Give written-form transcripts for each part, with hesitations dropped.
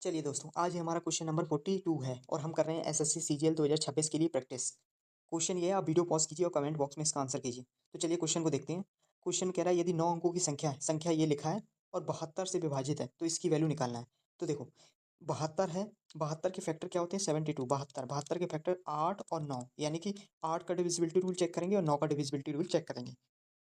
चलिए दोस्तों, आज ये हमारा क्वेश्चन नंबर 42 है और हम कर रहे हैं एसएससी सीजीएल 2026 के लिए प्रैक्टिस। क्वेश्चन ये है, आप वीडियो पॉज कीजिए और कमेंट बॉक्स में इसका आंसर कीजिए। तो चलिए क्वेश्चन को देखते हैं। क्वेश्चन कह रहा है, यदि 9 अंकों की संख्या ये लिखा है और 72 से विभाजित है, तो इसकी वैल्यू निकालना है। तो देखो, 72 है, 72 के फैक्टर क्या होते हैं? 72, 72 के फैक्टर 8 और 9, यानी कि 8 का डिविजिबिलिटी रूल चेक करेंगे और 9 का डिविजिबिलिटी रूल चेक करेंगे।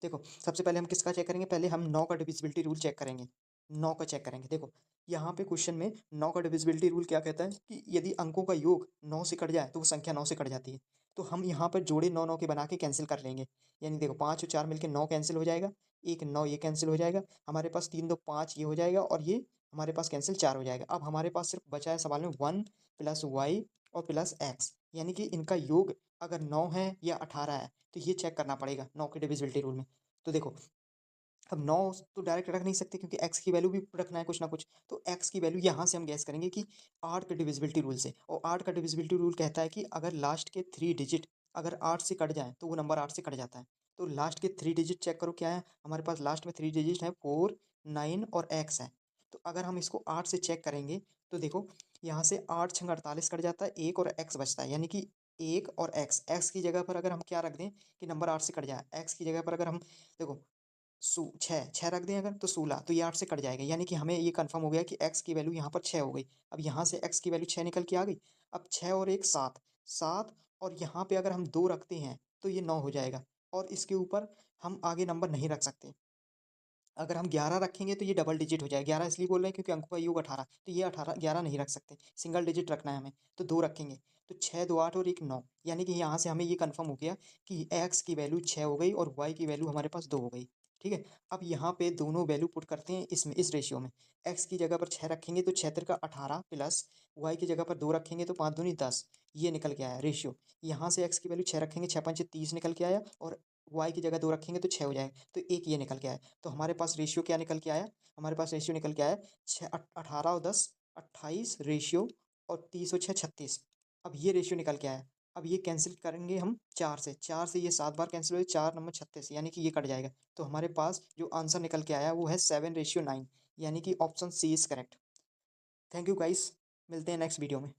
देखो, सबसे पहले हम किसका चेक करेंगे? पहले हम 9 का डिविजिबिलिटी रूल चेक करेंगे। 9 का चेक करेंगे। देखो, यहाँ पे क्वेश्चन में 9 का डिविजिबिलिटी रूल क्या कहता है कि यदि अंकों का योग 9 से कट जाए, तो वो संख्या 9 से कट जाती है। तो हम यहाँ पर जोड़े 9-9 के बना के कैंसिल कर लेंगे। यानी देखो, 5 और 4 मिलके 9 कैंसिल हो जाएगा, 1 9 ये कैंसिल हो जाएगा। हमारे पास 3 2 5 ये हो जाएगा और ये हमारे पास कैंसिल 4 हो जाएगा। अब हमारे पास सिर्फ बचा है सवाल में 1 प्लस वाई और प्लस एक्स, यानी कि इनका योग अगर 9 है या 18 है, तो ये चेक करना पड़ेगा 9 के डिविजिबिलिटी रूल में। तो देखो, अब 9 तो डायरेक्ट रख नहीं सकते क्योंकि x की वैल्यू भी रखना है कुछ ना कुछ। तो x की वैल्यू यहाँ से हम गैस करेंगे कि 8 के डिविजिबिलिटी रूल से, और 8 का डिविजिबिलिटी रूल कहता है कि अगर लास्ट के 3 डिजिट अगर 8 से कट जाएँ, तो वो नंबर 8 से कट जाता है। तो लास्ट के 3 डिजिट चेक करो क्या है? हमारे पास लास्ट में 3 डिजिट हैं, 4, 9 और x है। तो अगर हम इसको 8 से चेक करेंगे, तो देखो, यहाँ से 8 छंग 48 कट जाता है, 1 और x बचता है, यानी कि 1 और x की जगह पर अगर हम क्या रख दें कि नंबर 8 से कट जाए, x की जगह पर अगर हम देखो 6 रख दें अगर, तो 16, तो ये 8 से कट जाएगा, यानी कि हमें ये कंफर्म हो गया कि x की वैल्यू यहाँ पर 6 हो गई। अब यहाँ से x की वैल्यू 6 निकल के आ गई। अब 6 और 1 7, 7 और यहाँ पे अगर हम 2 रखते हैं, तो ये 9 हो जाएगा और इसके ऊपर हम आगे नंबर नहीं रख सकते। अगर हम 11 रखेंगे तो ये डबल डिजिट हो जाएगा। 11 इसलिए बोल रहे हैं क्योंकि अंकों का योग 18, तो ये 18 11 नहीं रख सकते, सिंगल डिजिट रखना है हमें, तो 2 रखेंगे। तो 6 2 8 और 1 9, यानी कि यहाँ से हमें ये कंफर्म हो गया कि x की वैल्यू 6 हो गई और y की वैल्यू हमारे पास 2 हो गई। ठीक है? अब यहाँ पे दोनों वैल्यू पुट करते हैं इसमें, इस रेशियो में। x की जगह पर 6 रखेंगे तो 6 तिरका 18 प्लस y की जगह पर 2 रखेंगे तो 5 दूनी 10, ये निकल के आया रेशियो। यहाँ से x की वैल्यू 6 रखेंगे, 6 पंचे 30 निकल के आया, और y की जगह 2 रखेंगे तो 6 हो जाएगा, तो 1 ये निकल के आया। तो हमारे पास रेशियो क्या निकल के आया? हमारे पास रेशियो निकल के आया 18 और 10 28 रेशियो, और 30 और 6 36। अब ये रेशियो निकल के आया। अब ये कैंसिल करेंगे हम 4 से ये 7 बार कैंसिल हो जाए, 4 नंबर 36, यानी कि ये कट जाएगा। तो हमारे पास जो आंसर निकल के आया वो है 7:9, यानी कि option C is correct. Thank you guys, मिलते हैं नेक्स्ट वीडियो में।